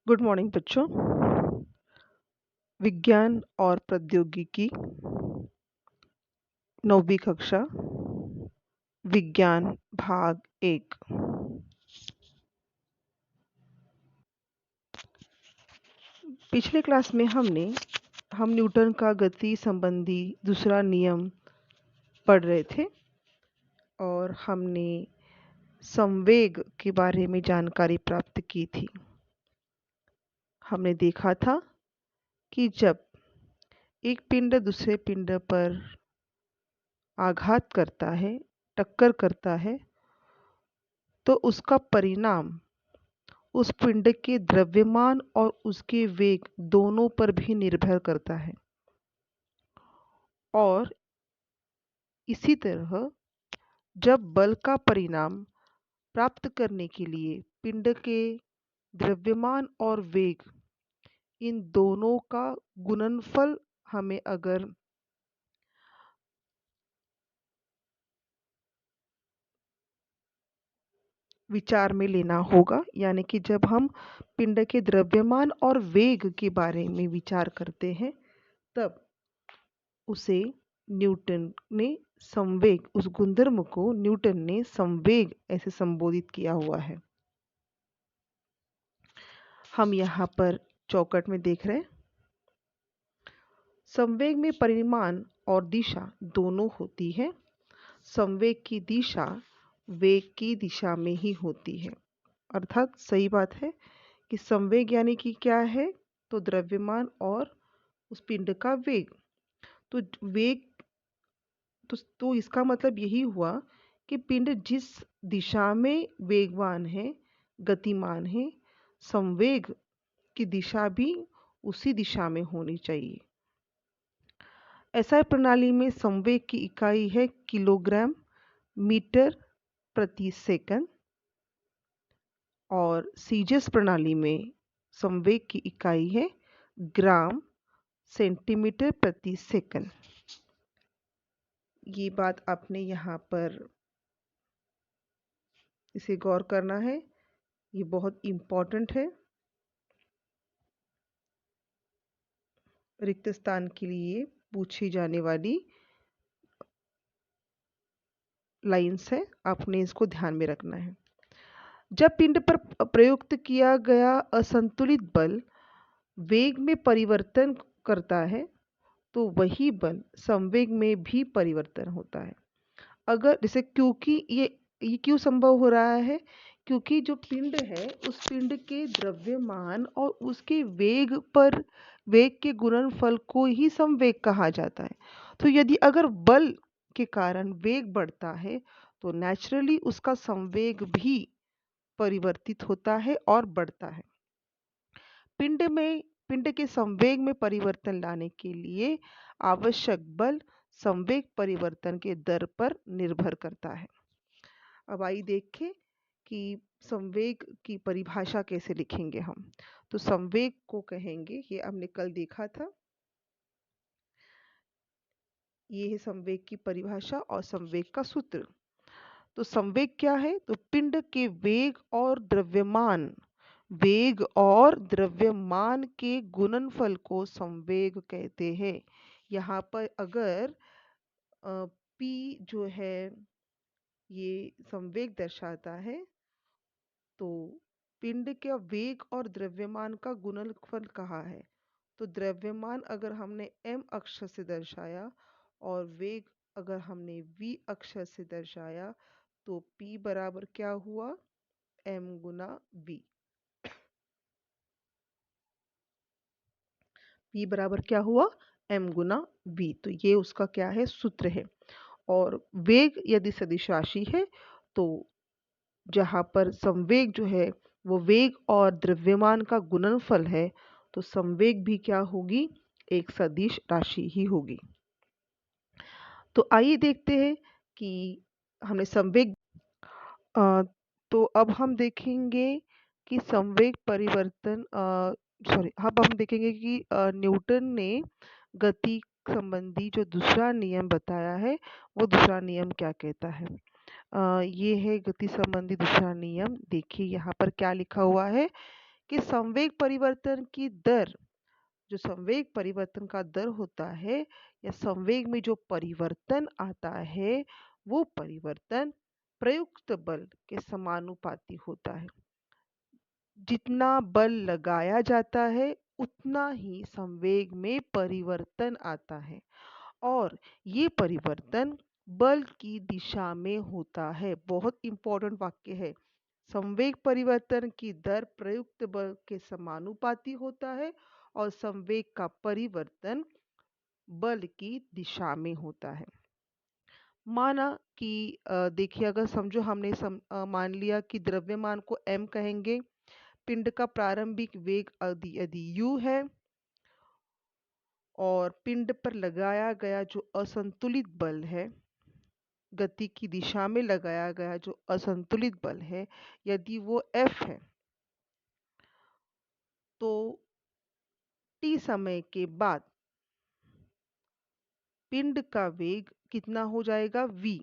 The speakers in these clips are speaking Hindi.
गुड मॉर्निंग बच्चों। विज्ञान और प्रौद्योगिकी 9वीं कक्षा विज्ञान भाग 1। पिछले क्लास में हम न्यूटन का गति संबंधी दूसरा नियम पढ़ रहे थे और हमने संवेग के बारे में जानकारी प्राप्त की थी। हमने देखा था कि जब एक पिंड दूसरे पिंड पर आघात करता है, टक्कर करता है, तो उसका परिणाम उस पिंड के द्रव्यमान और उसके वेग दोनों पर भी निर्भर करता है। और इसी तरह जब बल का परिणाम प्राप्त करने के लिए पिंड के द्रव्यमान और वेग इन दोनों का गुणनफल हमें अगर विचार में लेना होगा, यानी कि जब हम पिंड के द्रव्यमान और वेग के बारे में विचार करते हैं तब उसे न्यूटन ने संवेग, उस गुणधर्म को न्यूटन ने संवेग ऐसे संबोधित किया हुआ है। हम यहाँ पर चौकट में देख रहे हैं, संवेग में परिमाण और दिशा दोनों होती है। संवेग की दिशा वेग की दिशा में ही होती है। अर्थात सही बात है कि संवेग यानी कि क्या है, तो द्रव्यमान और उस पिंड का वेग। तो वेग तो इसका मतलब यही हुआ कि पिंड जिस दिशा में वेगवान है, गतिमान है, संवेग की दिशा भी उसी दिशा में होनी चाहिए। एसआई प्रणाली में संवेग की इकाई है किलोग्राम मीटर प्रति सेकंड और सीजीएस प्रणाली में संवेग की इकाई है ग्राम सेंटीमीटर प्रति सेकंड। ये बात आपने यहाँ पर इसे गौर करना है, ये बहुत इम्पोर्टेंट है। रिक्त स्थान के लिए पूछी जाने वाली लाइन्स है, आपने इसको ध्यान में रखना है। जब पिंड पर प्रयुक्त किया गया असंतुलित बल वेग में परिवर्तन करता है तो वही बल संवेग में भी परिवर्तन होता है। अगर जैसे क्योंकि ये क्यों संभव हो रहा है, क्योंकि जो पिंड है उस पिंड के द्रव्यमान और उसके वेग के गुणनफल को ही संवेग कहा जाता है। तो यदि अगर बल के कारण वेग बढ़ता है तो नेचुरली उसका संवेग भी परिवर्तित होता है और बढ़ता है। पिंड के संवेग में परिवर्तन लाने के लिए आवश्यक बल संवेग परिवर्तन के दर पर निर्भर करता है। अब आइए देखें कि संवेग की परिभाषा कैसे लिखेंगे हम। तो संवेग को कहेंगे, ये हमने कल देखा था, ये है संवेग की परिभाषा और संवेग का सूत्र। तो संवेग क्या है, तो पिंड के वेग और द्रव्यमान के गुणनफल को संवेग कहते हैं। यहाँ पर अगर P जो है ये संवेग दर्शाता है तो पिंड के वेग और द्रव्यमान का गुणनफल कहा है। तो द्रव्यमान अगर हमने m अक्ष से दर्शाया और वेग अगर हमने v अक्ष से दर्शाया तो P बराबर क्या हुआ, m गुना v। P बराबर क्या हुआ, m गुना v। तो ये उसका क्या है, सूत्र है। और वेग यदि सदिश राशि है तो जहाँ पर संवेग जो है वो वेग और द्रव्यमान का गुणनफल है, तो संवेग भी क्या होगी, एक सदिश राशि ही होगी। तो आइए देखते हैं कि हमने संवेग तो अब हम देखेंगे कि संवेग परिवर्तन अब हम देखेंगे कि न्यूटन ने गति संबंधी जो दूसरा नियम बताया है वो दूसरा नियम क्या कहता है। ये है गति संबंधी दूसरा नियम। देखिए यहाँ पर क्या लिखा हुआ है कि संवेग परिवर्तन की दर, जो संवेग परिवर्तन का दर होता है या संवेग में जो परिवर्तन आता है वो परिवर्तन प्रयुक्त बल के समानुपाती होता है। जितना बल लगाया जाता है उतना ही संवेग में परिवर्तन आता है और ये परिवर्तन बल की दिशा में होता है। बहुत इंपॉर्टेंट वाक्य है। संवेग परिवर्तन की दर प्रयुक्त बल के समानुपाती होता है और संवेग का परिवर्तन बल की दिशा में होता है। माना कि देखिए, अगर समझो हमने मान लिया कि द्रव्यमान को m कहेंगे, पिंड का प्रारंभिक वेग यदि u है और पिंड पर लगाया गया जो असंतुलित बल है, गति की दिशा में लगाया गया जो असंतुलित बल है, यदि वो F है, तो t समय के बाद पिंड का वेग कितना हो जाएगा v।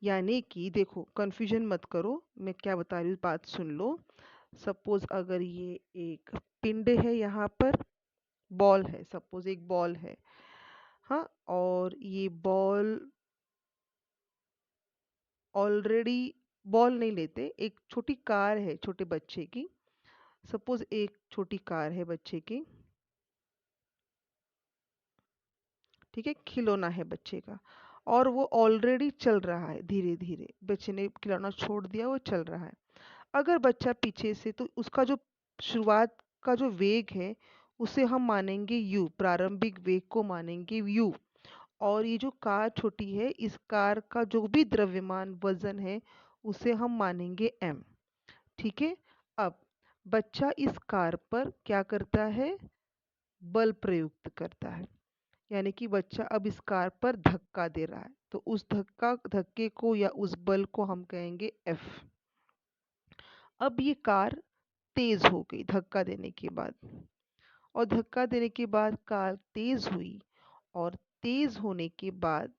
यानी कि देखो, कंफ्यूजन मत करो, मैं क्या बता रही हूँ बात सुन लो। सपोज अगर ये एक पिंड है, यहाँ पर बॉल है, सपोज एक बॉल है, हाँ, और ये बॉल ऑलरेडी, बॉल नहीं लेते, एक छोटी कार है छोटे बच्चे की, सपोज एक छोटी कार है बच्चे की, ठीक है, खिलौना है बच्चे का और वो ऑलरेडी चल रहा है, धीरे धीरे बच्चे ने खिलौना छोड़ दिया, वो चल रहा है। अगर बच्चा पीछे से, तो उसका जो शुरुआत का जो वेग है उसे हम मानेंगे u, प्रारंभिक वेग को मानेंगे u। और ये जो कार छोटी है, इस कार का जो भी द्रव्यमान वजन है उसे हम मानेंगे m। ठीक है। अब बच्चा इस कार पर क्या करता है, बल प्रयुक्त करता है, यानी कि बच्चा अब इस कार पर धक्का दे रहा है, तो उस धक्के को या उस बल को हम कहेंगे F। अब ये कार तेज हो गई धक्का देने के बाद, और धक्का देने के बाद कार तेज हुई, और तेज होने के बाद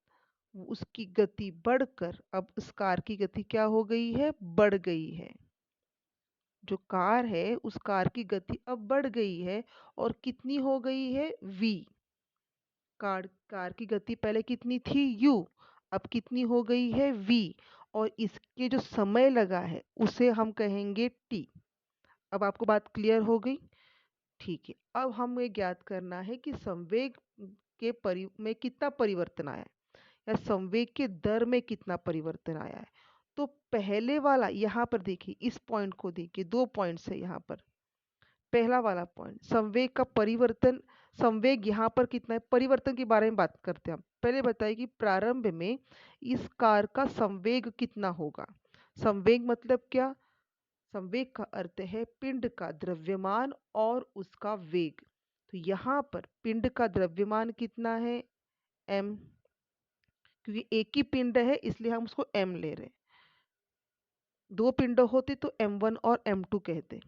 उसकी गति बढ़कर, अब उस कार की गति क्या हो गई है, बढ़ गई है। जो कार है उस कार की गति अब बढ़ गई है और कितनी हो गई है, v। कार की गति पहले कितनी थी, u, अब कितनी हो गई है, v। और इसके जो समय लगा है उसे हम कहेंगे t। अब आपको बात क्लियर हो गई? ठीक है। अब हमें ज्ञात करना है कि संवेग के में कितना परिवर्तन आया है या संवेग के दर में कितना परिवर्तन आया है। तो पहले वाला, यहाँ पर देखिए, इस पॉइंट को देखिए, 2 पॉइंट्स है यहाँ पर। पहला वाला पॉइंट, संवेग का परिवर्तन, संवेग यहाँ पर कितना है, परिवर्तन के बारे में बात करते हैं हम। पहले बताइए कि प्रारंभ में इस कार का संवेग कितना होगा। संवेग मतलब क्या, संवेग का अर्थ है पिंड का द्रव्यमान और उसका वेग। तो यहाँ पर पिंड का द्रव्यमान कितना है, m, क्योंकि एक ही पिंड है इसलिए हम उसको m ले रहे हैं। 2 पिंड होते तो m1 और m2 कहते।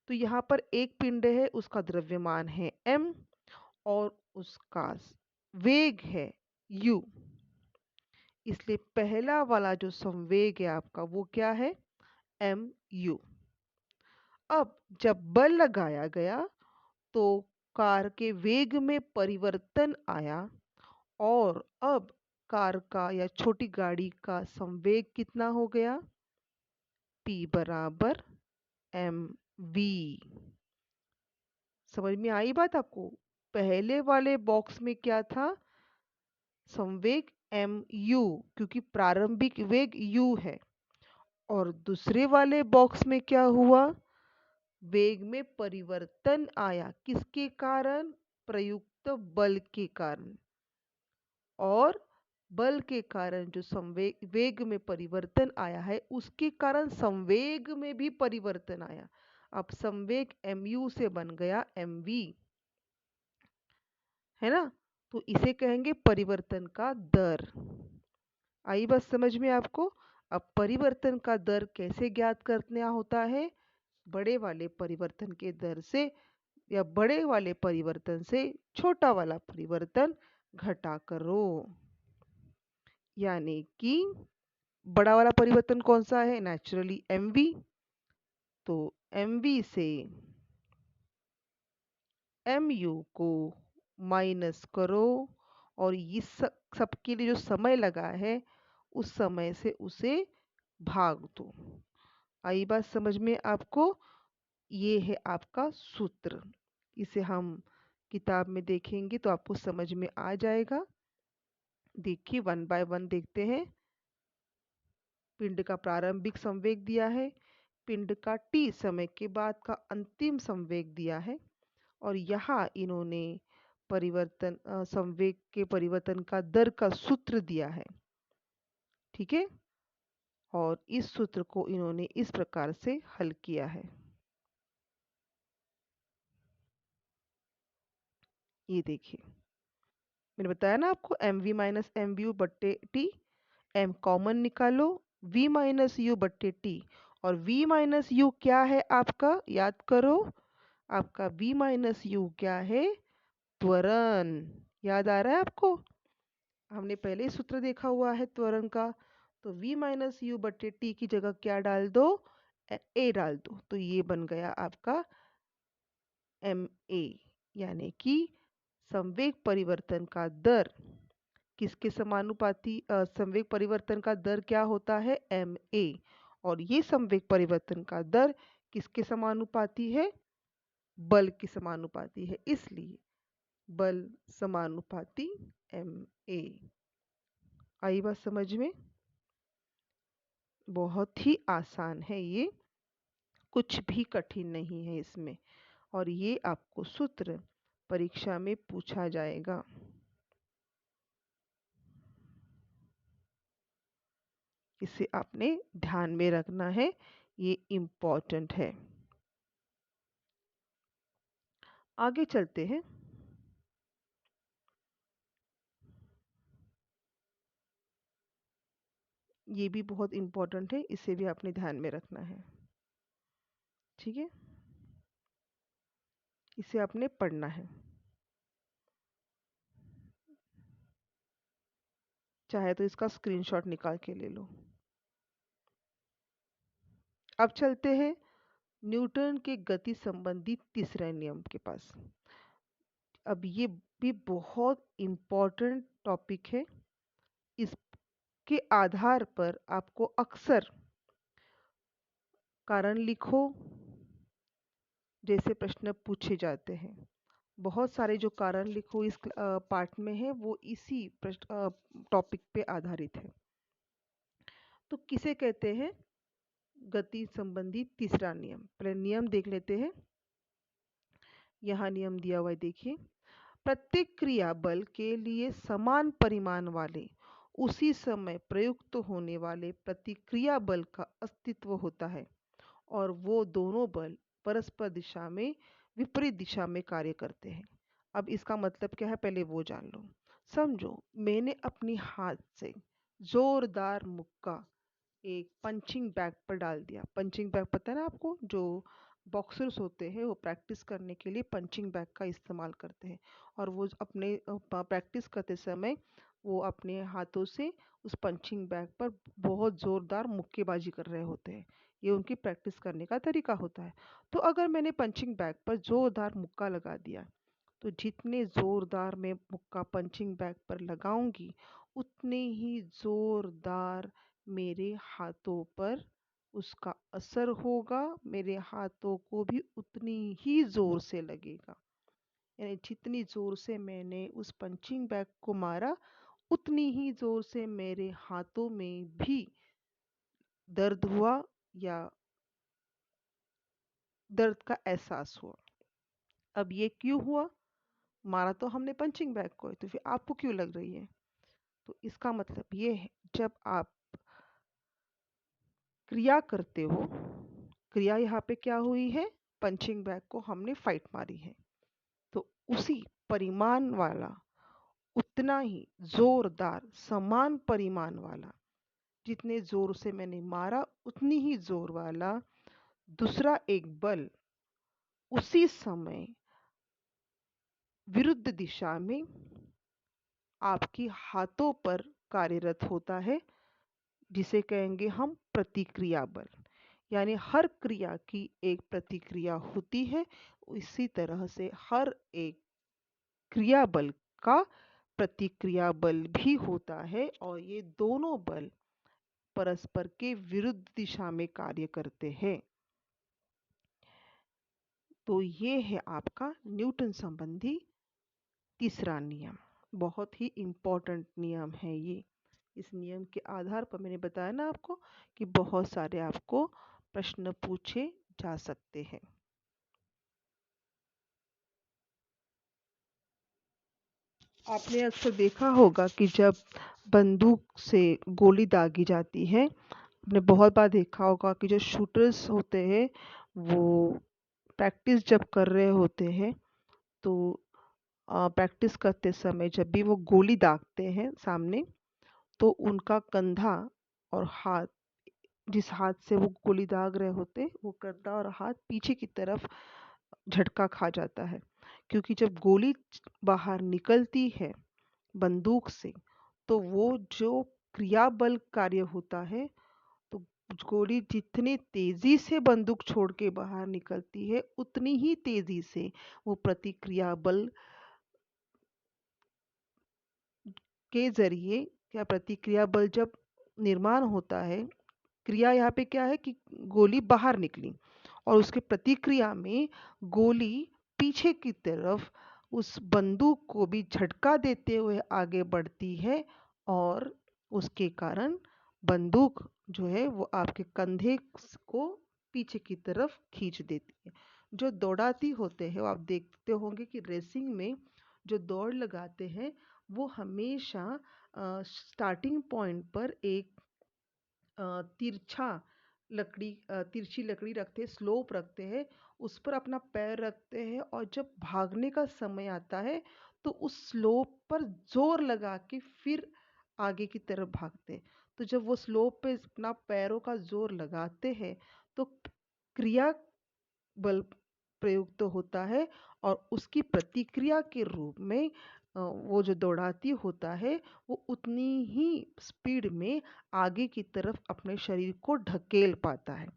तो यहाँ पर एक पिंड है, उसका द्रव्यमान है m और उसका वेग है u, इसलिए पहला वाला जो संवेग है आपका वो क्या है, mu। अब जब बल लगाया गया तो कार के वेग में परिवर्तन आया और अब कार का या छोटी गाड़ी का संवेग कितना हो गया, p बराबर mv। समझ में आई बात आपको? पहले वाले बॉक्स में क्या था, संवेग mu, क्योंकि प्रारंभिक वेग u है, और दूसरे वाले बॉक्स में क्या हुआ, वेग में परिवर्तन आया, किसके कारण, प्रयुक्त बल के कारण। और बल के कारण जो संवेग वेग में परिवर्तन आया है उसके कारण संवेग में भी परिवर्तन आया। अब संवेग mu से बन गया mv, है ना। तो इसे कहेंगे परिवर्तन का दर। आई बात समझ में आपको? अब परिवर्तन का दर कैसे ज्ञात करना होता है, बड़े वाले परिवर्तन के दर से या बड़े वाले परिवर्तन से छोटा वाला परिवर्तन घटा करो। यानी कि बड़ा वाला परिवर्तन कौन सा है, नेचुरली mv, तो mv से mu को माइनस करो और इस सबके लिए जो समय लगा है उस समय से उसे भाग दो। आई बात समझ में आपको? ये है आपका सूत्र। इसे हम किताब में देखेंगे तो आपको समझ में आ जाएगा। देखिए, 1 बाय 1 देखते हैं। पिंड का प्रारंभिक संवेग दिया है, पिंड का t समय के बाद का अंतिम संवेग दिया है और यहाँ इन्होंने संवेग के परिवर्तन का दर का सूत्र दिया है। ठीक है, और इस सूत्र को इन्होंने इस प्रकार से हल किया है। ये देखिए, मैंने बताया ना आपको mv माइनस एम यू बट्टे टी। m कॉमन निकालो, v माइनस यू बट्टे टी, और v माइनस यू क्या है आपका? याद करो, आपका v माइनस यू क्या है? त्वरण। याद आ रहा है आपको? हमने पहले ही सूत्र देखा हुआ है त्वरण का। तो v माइनस यू बट्टे टी की जगह क्या डाल दो? a डाल दो। तो ये बन गया आपका ma, यानी कि संवेग परिवर्तन का दर किसके समानुपाती? संवेग परिवर्तन का दर क्या होता है? ma। और ये संवेग परिवर्तन का दर किसके समानुपाती है? बल के समानुपाती है, इसलिए बल समानुपाती ma। आई बात समझ में? बहुत ही आसान है ये, कुछ भी कठिन नहीं है इसमें, और ये आपको सूत्र परीक्षा में पूछा जाएगा। इसे आपने ध्यान में रखना है, ये इम्पोर्टेंट है। आगे चलते हैं। ये भी बहुत इम्पोर्टेंट है, इसे भी आपने ध्यान में रखना है। ठीक है, इसे आपने पढ़ना है, चाहे तो इसका स्क्रीनशॉट निकाल के ले लो। अब चलते हैं न्यूटन के गति संबंधी तीसरे नियम के पास। अब ये भी बहुत इम्पोर्टेंट टॉपिक है। इसके आधार पर आपको अक्सर कारण लिखो जैसे प्रश्न पूछे जाते हैं। बहुत सारे जो कारण लिखो इस पार्ट में है वो इसी टॉपिक पे आधारित है। तो किसे कहते हैं गति संबंधी तीसरा नियम? पहले नियम देख लेते हैं। यहाँ नियम दिया हुआ है, देखिए। प्रत्येक क्रिया बल के लिए समान परिमाण वाले उसी समय प्रयुक्त होने वाले प्रतिक्रिया बल का अस्तित्व होता है और वो दोनों बल परस्पर दिशा में विपरीत दिशा में कार्य करते हैं। अब इसका मतलब क्या है पहले वो जान लो। समझो मैंने अपनी हाथ से जोरदार मुक्का एक पंचिंग बैग पर डाल दिया। पंचिंग बैग पता है ना आपको? जो बॉक्सर्स होते हैं वो प्रैक्टिस करने के लिए पंचिंग बैग का इस्तेमाल करते हैं और वो अपने प्रैक्टिस करते समय वो अपने हाथों से उस पंचिंग बैग पर बहुत ज़ोरदार मुक्केबाजी कर रहे होते हैं। ये उनकी प्रैक्टिस करने का तरीका होता है। तो अगर मैंने पंचिंग बैग पर ज़ोरदार मुक्का लगा दिया तो जितने ज़ोरदार मैं मुक्का पंचिंग बैग पर लगाऊंगी उतने ही ज़ोरदार मेरे हाथों पर उसका असर होगा, मेरे हाथों को भी उतनी ही ज़ोर से लगेगा। यानी जितनी ज़ोर से मैंने उस पंचिंग बैग को मारा उतनी ही ज़ोर से मेरे हाथों में भी दर्द हुआ या दर्द का एहसास हुआ। अब ये क्यों हुआ? मारा तो हमने पंचिंग बैग को है, तो फिर आपको क्यों लग रही है? तो इसका मतलब ये है जब आप क्रिया करते हो, क्रिया यहाँ पे क्या हुई है? पंचिंग बैग को हमने फाइट मारी है, तो उसी परिमाण वाला उतना ही जोरदार समान परिमाण वाला जितने जोर से मैंने मारा उतनी ही जोर वाला दूसरा एक बल उसी समय विरुद्ध दिशा में आपकी हाथों पर कार्यरत होता है, जिसे कहेंगे हम प्रतिक्रिया बल। यानी हर क्रिया की एक प्रतिक्रिया होती है, इसी तरह से हर एक क्रिया बल का प्रतिक्रिया बल भी होता है और ये दोनों बल परस्पर के विरुद्ध दिशा में कार्य करते हैं। तो ये है आपका न्यूटन संबंधी तीसरा नियम। बहुत ही इम्पोर्टेंट नियम है ये। इस नियम के आधार पर मैंने बताया ना आपको कि बहुत सारे आपको प्रश्न पूछे जा सकते हैं। आपने अक्सर देखा होगा कि जब बंदूक से गोली दागी जाती है, आपने बहुत बार देखा होगा कि जो शूटर्स होते हैं वो प्रैक्टिस जब कर रहे होते हैं तो प्रैक्टिस करते समय जब भी वो गोली दागते हैं सामने, तो उनका कंधा और हाथ, जिस हाथ से वो गोली दाग रहे होते हैं, वो कंधा और हाथ पीछे की तरफ झटका खा जाता है, क्योंकि जब गोली बाहर निकलती है बंदूक से, तो वो जो क्रिया बल कार्य होता है, तो गोली जितनी तेजी से बंदूक छोड़ के बाहर निकलती है, उतनी ही तेजी से वो प्रतिक्रिया बल के जरिए, क्या प्रतिक्रिया बल जब निर्माण होता है, क्रिया यहाँ पे क्या है कि गोली बाहर निकली और उसके प्रतिक्रिया में गोली पीछे की तरफ उस बंदूक को भी झटका देते हुए आगे बढ़ती है और उसके कारण बंदूक जो है वो आपके कंधे को पीछे की तरफ खींच देती है। जो दौड़ाती होते हैं, वो आप देखते होंगे कि रेसिंग में जो दौड़ लगाते हैं वो हमेशा स्टार्टिंग पॉइंट पर एक तिरछी लकड़ी रखते हैं, स्लोप रखते हैं, उस पर अपना पैर रखते हैं और जब भागने का समय आता है तो उस स्लोप पर जोर लगा के फिर आगे की तरफ भागते हैं। तो जब वो स्लोप पे अपना पैरों का जोर लगाते हैं तो क्रिया बल प्रयुक्त होता है और उसकी प्रतिक्रिया के रूप में वो जो दौड़ाती होता है वो उतनी ही स्पीड में आगे की तरफ अपने शरीर को ढकेल पाता है।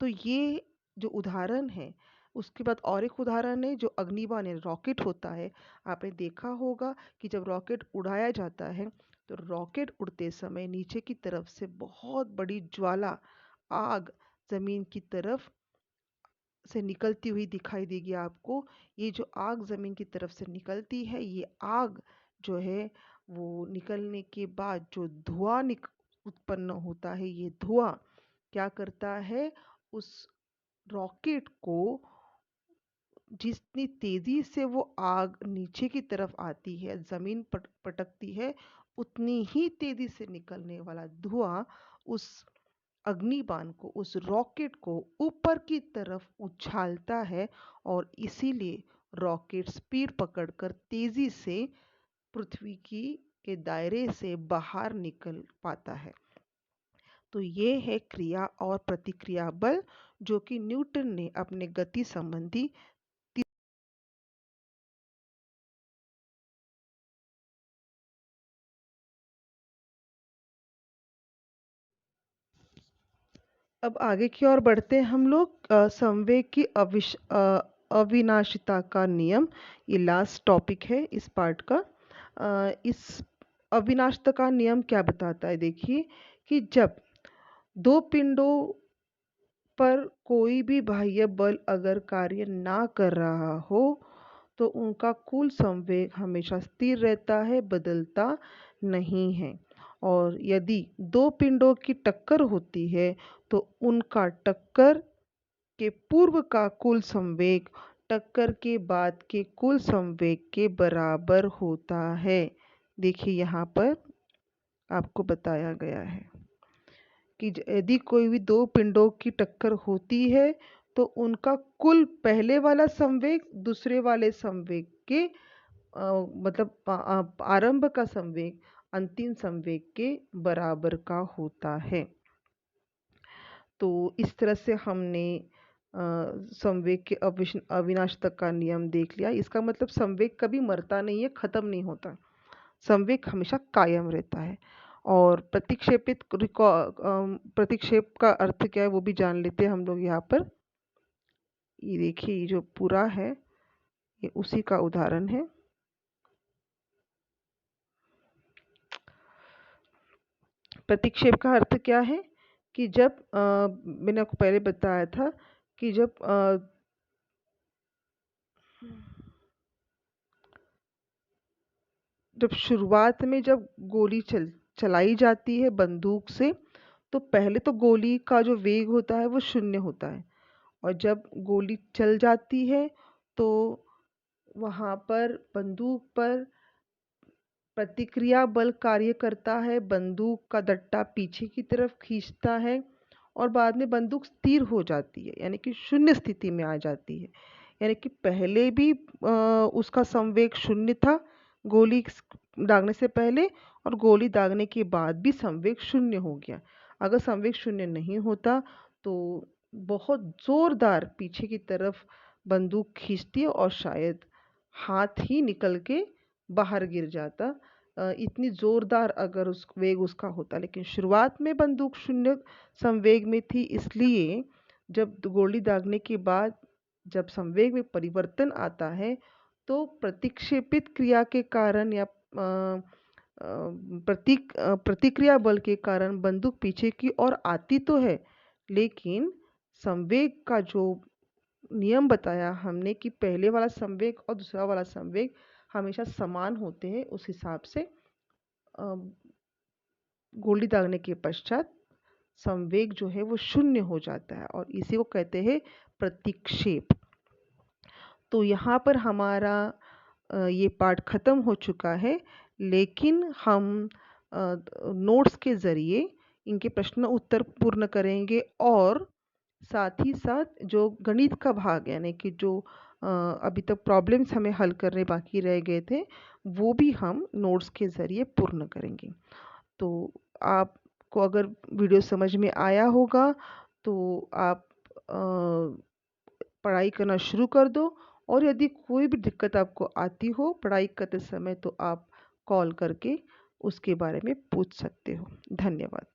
तो ये जो उदाहरण है, उसके बाद और एक उदाहरण है जो अग्निबाण यानी रॉकेट होता है। आपने देखा होगा कि जब रॉकेट उड़ाया जाता है तो रॉकेट उड़ते समय नीचे की तरफ से बहुत बड़ी ज्वाला, आग जमीन की तरफ से निकलती हुई दिखाई देगी आपको। ये जो आग ज़मीन की तरफ से निकलती है, ये आग जो है वो निकलने के बाद जो धुआं उत्पन्न होता है, ये धुआं क्या करता है, उस रॉकेट को जितनी तेज़ी से वो आग नीचे की तरफ आती है, ज़मीन पटकती है, उतनी ही तेज़ी से निकलने वाला धुआं उस अग्निबाण को, उस रॉकेट को ऊपर की तरफ उछालता है और इसीलिए रॉकेट स्पीड पकड़कर तेजी से पृथ्वी की के दायरे से बाहर निकल पाता है। तो ये है क्रिया और प्रतिक्रिया बल जो कि न्यूटन ने अपने गति संबंधी। अब आगे की ओर बढ़ते हैं हम लोग। संवेग की अविनाशिता का नियम, ये लास्ट टॉपिक है इस पार्ट का। इस अविनाशिता का नियम क्या बताता है, देखिए कि जब दो पिंडों पर कोई भी बाह्य बल अगर कार्य ना कर रहा हो तो उनका कुल संवेग हमेशा स्थिर रहता है, बदलता नहीं है। और यदि दो पिंडों की टक्कर होती है तो उनका टक्कर के पूर्व का कुल संवेग टक्कर के बाद के कुल संवेग के बराबर होता है। देखिए यहाँ पर आपको बताया गया है कि यदि कोई भी दो पिंडों की टक्कर होती है तो उनका कुल पहले वाला संवेग दूसरे वाले संवेग के मतलब आरंभ का संवेग अंतिम संवेग के बराबर का होता है। तो इस तरह से हमने संवेग के अविनाशिता का नियम देख लिया। इसका मतलब संवेग कभी मरता नहीं है, खत्म नहीं होता, संवेग हमेशा कायम रहता है। और प्रतिक्षेप का अर्थ क्या है वो भी जान लेते हैं हम लोग यहाँ पर। ये देखिए, ये जो पूरा है ये उसी का उदाहरण है। प्रतिक्षेप का अर्थ क्या है कि जब मैंने आपको पहले बताया था कि जब शुरुआत में जब गोली चलाई जाती है बंदूक से, तो पहले तो गोली का जो वेग होता है वो 0 होता है, और जब गोली चल जाती है तो वहाँ पर बंदूक पर प्रतिक्रिया बल कार्य करता है, बंदूक का डट्टा पीछे की तरफ खींचता है और बाद में बंदूक स्थिर हो जाती है, यानी कि 0 स्थिति में आ जाती है। यानी कि पहले भी उसका संवेग 0 था गोली दागने से पहले, और गोली दागने के बाद भी संवेग 0 हो गया। अगर संवेग 0 नहीं होता तो बहुत ज़ोरदार पीछे की तरफ बंदूक खींचती और शायद हाथ ही निकल के बाहर गिर जाता, इतनी ज़ोरदार अगर उस वेग उसका होता। लेकिन शुरुआत में बंदूक 0 संवेग में थी, इसलिए जब गोली दागने के बाद जब संवेग में परिवर्तन आता है तो प्रतिक्षेपित क्रिया के कारण या प्रतिक्रिया बल के कारण बंदूक पीछे की ओर आती तो है, लेकिन संवेग का जो नियम बताया हमने कि पहले वाला संवेग और दूसरा वाला संवेग हमेशा समान होते हैं, उस हिसाब से गोली दागने के पश्चात संवेग जो है वो 0 हो जाता है, और इसी को कहते हैं प्रतिक्षेप। तो यहाँ पर हमारा ये पाठ ख़त्म हो चुका है, लेकिन हम नोट्स के ज़रिए इनके प्रश्न उत्तर पूर्ण करेंगे, और साथ ही साथ जो गणित का भाग यानी कि जो अभी तक प्रॉब्लम्स हमें हल करने बाकी रह गए थे वो भी हम नोट्स के ज़रिए पूर्ण करेंगे। तो आपको अगर वीडियो समझ में आया होगा तो आप पढ़ाई करना शुरू कर दो, और यदि कोई भी दिक्कत आपको आती हो पढ़ाई करते समय तो आप कॉल करके उसके बारे में पूछ सकते हो। धन्यवाद।